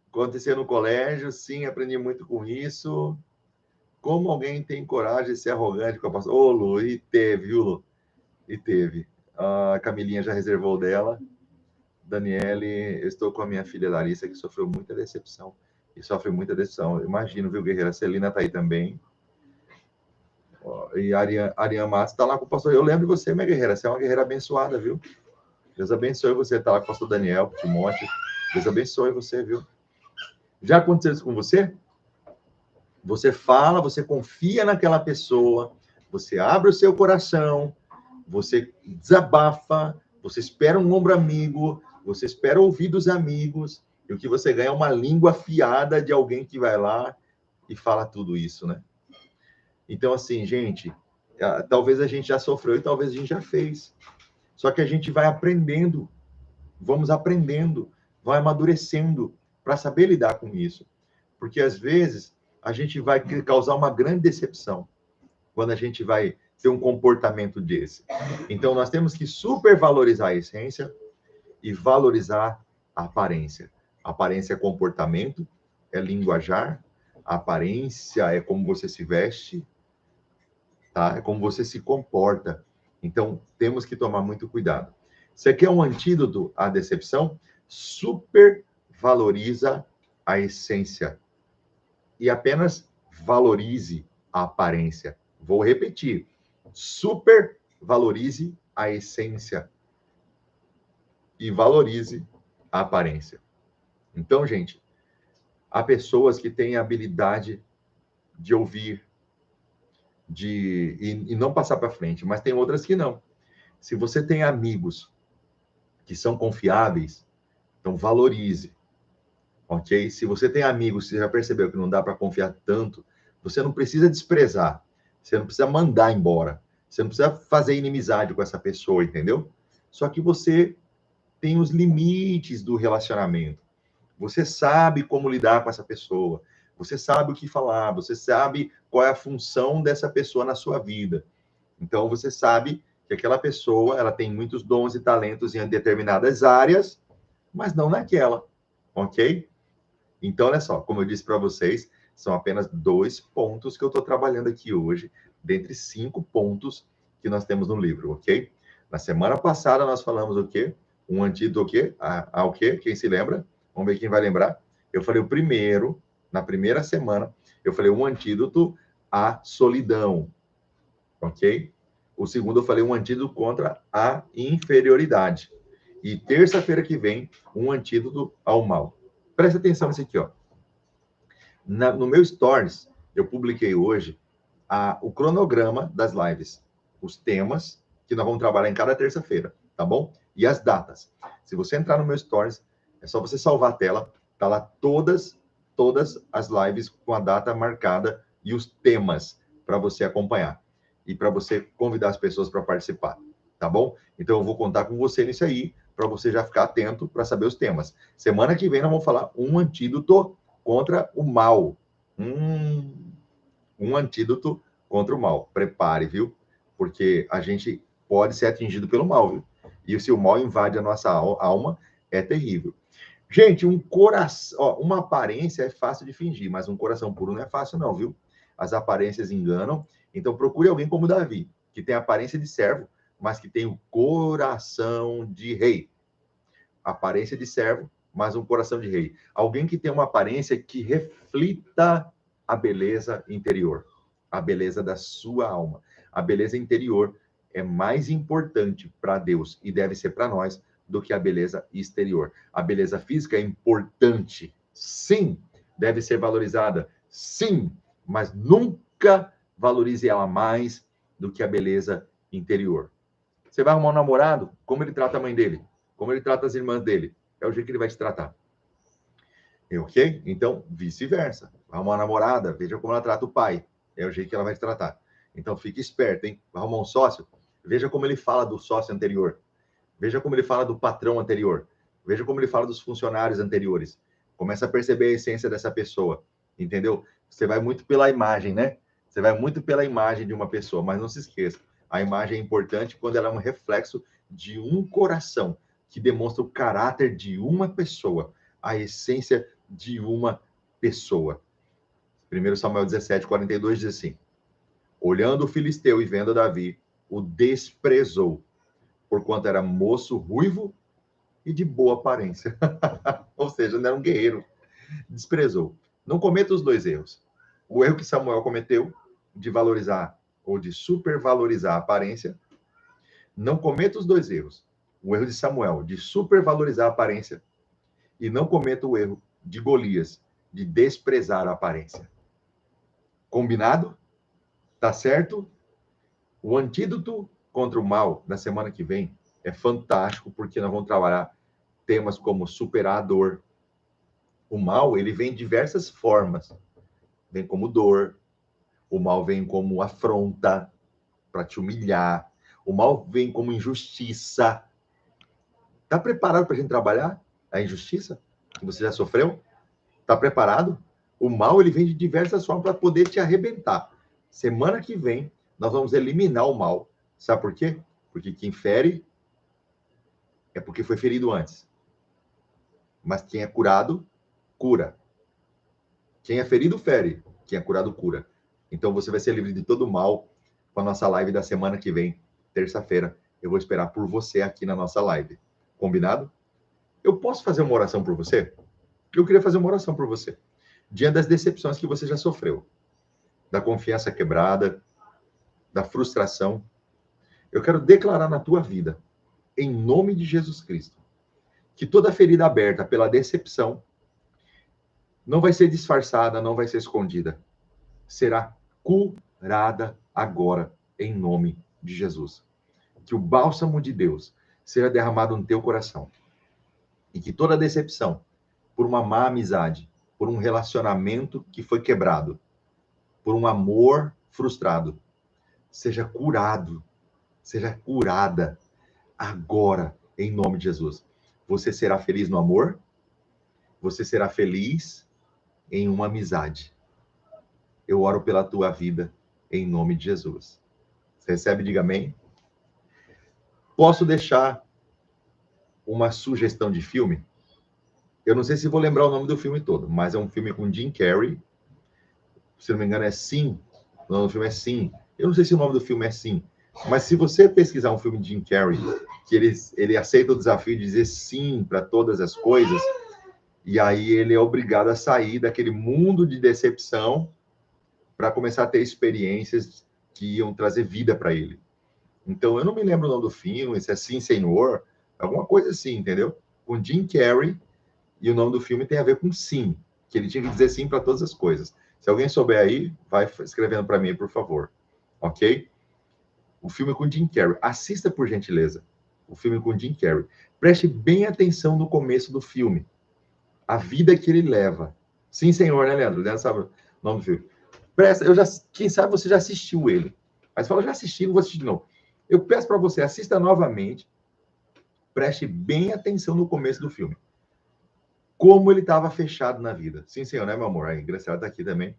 Aconteceu no colégio, sim, aprendi muito com isso. Como alguém tem coragem de ser arrogante com a pastora? Ô, Lu, e teve, viu, Lu? E teve. A Camilinha já reservou dela. Daniele, eu estou com a minha filha Larissa, que sofreu muita decepção. E sofre muita decepção. Imagino, viu, guerreira? A Celina está aí também. E a Ariane Matos está lá com o pastor. Eu lembro de você, minha guerreira. Você é uma guerreira abençoada, viu? Deus abençoe você. Está lá com o pastor Daniel, com o Timóteo. Deus abençoe você, viu? Já aconteceu isso com você? Você fala, você confia naquela pessoa, você abre o seu coração, você desabafa, você espera um ombro amigo, você espera ouvir dos amigos, e o que você ganha é uma língua afiada de alguém que vai lá e fala tudo isso, né? Então, assim, gente, talvez a gente já sofreu e talvez a gente já fez. Só que a gente vai aprendendo, vamos aprendendo, vai amadurecendo para saber lidar com isso. Porque, às vezes, a gente vai causar uma grande decepção quando a gente vai ter um comportamento desse. Então, nós temos que supervalorizar a essência e valorizar a aparência. A aparência é comportamento, é linguajar, a aparência é como você se veste, tá? É como você se comporta. Então, temos que tomar muito cuidado. Você quer um antídoto à decepção? Supervaloriza a essência e apenas valorize a aparência. Vou repetir. Supervalorize a essência e valorize a aparência. Então, gente, há pessoas que têm a habilidade de ouvir, e não passar para frente, mas tem outras que não. Se você tem amigos que são confiáveis, então valorize, ok? Se você tem amigos, você já percebeu que não dá para confiar tanto, você não precisa desprezar, você não precisa mandar embora, você não precisa fazer inimizade com essa pessoa, entendeu? Só que você tem os limites do relacionamento. Você sabe como lidar com essa pessoa, você sabe o que falar, você sabe qual é a função dessa pessoa na sua vida. Então, você sabe que aquela pessoa, ela tem muitos dons e talentos em determinadas áreas, mas não naquela, ok? Então, olha só, como eu disse para vocês, são apenas 2 pontos que eu estou trabalhando aqui hoje, dentre 5 pontos que nós temos no livro, ok? Na semana passada, nós falamos o quê? Um antídoto o quê? Ao quê? Quem se lembra? Vamos ver quem vai lembrar. Eu falei o primeiro, na primeira semana, eu falei um antídoto à solidão, ok? O segundo, eu falei um antídoto contra a inferioridade. E terça-feira que vem, um antídoto ao mal. Presta atenção nisso aqui, ó. No meu Stories, eu publiquei hoje o cronograma das lives, os temas que nós vamos trabalhar em cada terça-feira, tá bom? E as datas. Se você entrar no meu Stories, é só você salvar a tela, tá lá todas as lives com a data marcada e os temas para você acompanhar e para você convidar as pessoas para participar, tá bom? Então eu vou contar com você nisso aí, para você já ficar atento para saber os temas. Semana que vem nós vamos falar um antídoto contra o mal. Um antídoto contra o mal. Prepare, viu? Porque a gente pode ser atingido pelo mal, viu? E se o mal invade a nossa alma, é terrível. Gente, um coração, ó, uma aparência é fácil de fingir, mas um coração puro não é fácil, não, viu? As aparências enganam. Então, procure alguém como Davi, que tem a aparência de servo, mas que tem o coração de rei. Aparência de servo, mas um coração de rei. Alguém que tem uma aparência que reflita a beleza interior, a beleza da sua alma. A beleza interior é mais importante para Deus e deve ser para nós do que a beleza exterior. A beleza física é importante, sim, deve ser valorizada, sim, mas nunca valorize ela mais do que a beleza interior. Você vai arrumar um namorado, como ele trata a mãe dele? Como ele trata as irmãs dele? É o jeito que ele vai te tratar. Ok? Então, vice-versa. Arrumar uma namorada, veja como ela trata o pai. É o jeito que ela vai te tratar. Então, fique esperto, hein? Vai arrumar um sócio, veja como ele fala do sócio anterior. Veja como ele fala do patrão anterior. Veja como ele fala dos funcionários anteriores. Começa a perceber a essência dessa pessoa. Entendeu? Você vai muito pela imagem, né? Você vai muito pela imagem de uma pessoa, mas não se esqueça. A imagem é importante quando ela é um reflexo de um coração que demonstra o caráter de uma pessoa, a essência de uma pessoa. 1 Samuel 17:42 diz assim: olhando o filisteu e vendo Davi, o desprezou, porquanto era moço ruivo e de boa aparência. Ou seja, não era um guerreiro. Desprezou. Não cometa os dois erros. O erro que Samuel cometeu de valorizar ou de supervalorizar a aparência. Não cometa os dois erros. O erro de Samuel de supervalorizar a aparência e não cometa o erro de Golias de desprezar a aparência. Combinado? Tá certo? O antídoto contra o mal da semana que vem é fantástico, porque nós vamos trabalhar temas como superar a dor. O mal, ele vem de diversas formas. Vem como dor, o mal vem como afronta para te humilhar, o mal vem como injustiça. Tá preparado para a gente trabalhar a injustiça que você já sofreu? Tá preparado? O mal, ele vem de diversas formas para poder te arrebentar. Semana que vem, nós vamos eliminar o mal. Sabe por quê? Porque quem fere é porque foi ferido antes. Mas quem é curado, cura. Quem é ferido, fere. Quem é curado, cura. Então você vai ser livre de todo mal com a nossa live da semana que vem, terça-feira. Eu vou esperar por você aqui na nossa live. Combinado? Eu posso fazer uma oração por você? Eu queria fazer uma oração por você. Diante das decepções que você já sofreu, da confiança quebrada, da frustração, eu quero declarar na tua vida, em nome de Jesus Cristo, que toda ferida aberta pela decepção não vai ser disfarçada, não vai ser escondida. Será curada agora, em nome de Jesus. Que o bálsamo de Deus seja derramado no teu coração. E que toda decepção, por uma má amizade, por um relacionamento que foi quebrado, por um amor frustrado, seja curado, seja curada agora, em nome de Jesus. Você será feliz no amor, você será feliz em uma amizade. Eu oro pela tua vida, em nome de Jesus. Você recebe? Diga amém. Posso deixar uma sugestão de filme? Eu não sei se vou lembrar o nome do filme todo, mas é um filme com Jim Carrey. Se não me engano, é Sim. O nome do filme é Sim. Eu não sei se o nome do filme é Sim, mas se você pesquisar um filme de Jim Carrey, que ele aceita o desafio de dizer sim para todas as coisas, e aí ele é obrigado a sair daquele mundo de decepção para começar a ter experiências que iam trazer vida para ele. Então, eu não me lembro o nome do filme, se é Sim, Senhor, alguma coisa assim, entendeu? Com Jim Carrey, e o nome do filme tem a ver com sim, que ele tinha que dizer sim para todas as coisas. Se alguém souber aí, vai escrevendo para mim, por favor. Ok? O filme com Jim Carrey. Assista, por gentileza. O filme com Jim Carrey. Preste bem atenção no começo do filme. A vida que ele leva. Sim, senhor, né, Leandro? Leandro sabe o nome do filme. Presta, quem sabe você já assistiu ele. Mas fala, já assisti, não vou assistir de novo. Eu peço para você, assista novamente. Preste bem atenção no começo do filme. Como ele estava fechado na vida. Sim, senhor, né, meu amor? A Graciela está aqui também.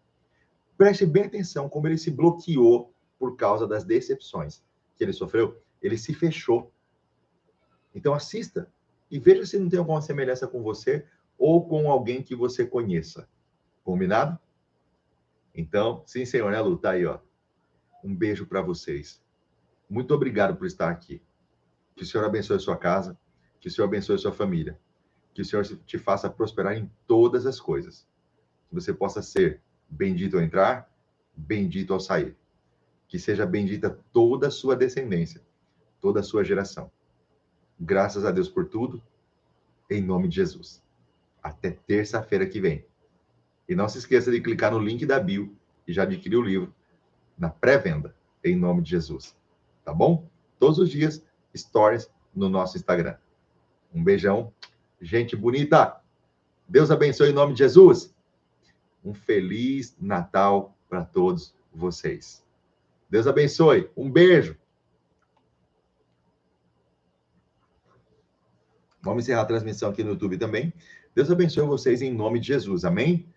Preste bem atenção como ele se bloqueou por causa das decepções que ele sofreu. Ele se fechou. Então, assista e veja se não tem alguma semelhança com você ou com alguém que você conheça. Combinado? Então, sim, senhor, né, Lu? Tá aí, ó. Um beijo para vocês. Muito obrigado por estar aqui. Que o Senhor abençoe a sua casa, que o Senhor abençoe a sua família, que o Senhor te faça prosperar em todas as coisas. Que você possa ser bendito ao entrar, bendito ao sair. Que seja bendita toda a sua descendência, toda a sua geração. Graças a Deus por tudo, em nome de Jesus. Até terça-feira que vem. E não se esqueça de clicar no link da bio e já adquirir o livro na pré-venda, em nome de Jesus. Tá bom? Todos os dias, stories no nosso Instagram. Um beijão. Gente bonita, Deus abençoe em nome de Jesus. Um feliz Natal para todos vocês. Deus abençoe. Um beijo. Vamos encerrar a transmissão aqui no YouTube também. Deus abençoe vocês em nome de Jesus. Amém?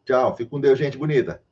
Tchau. Fique com Deus, gente bonita.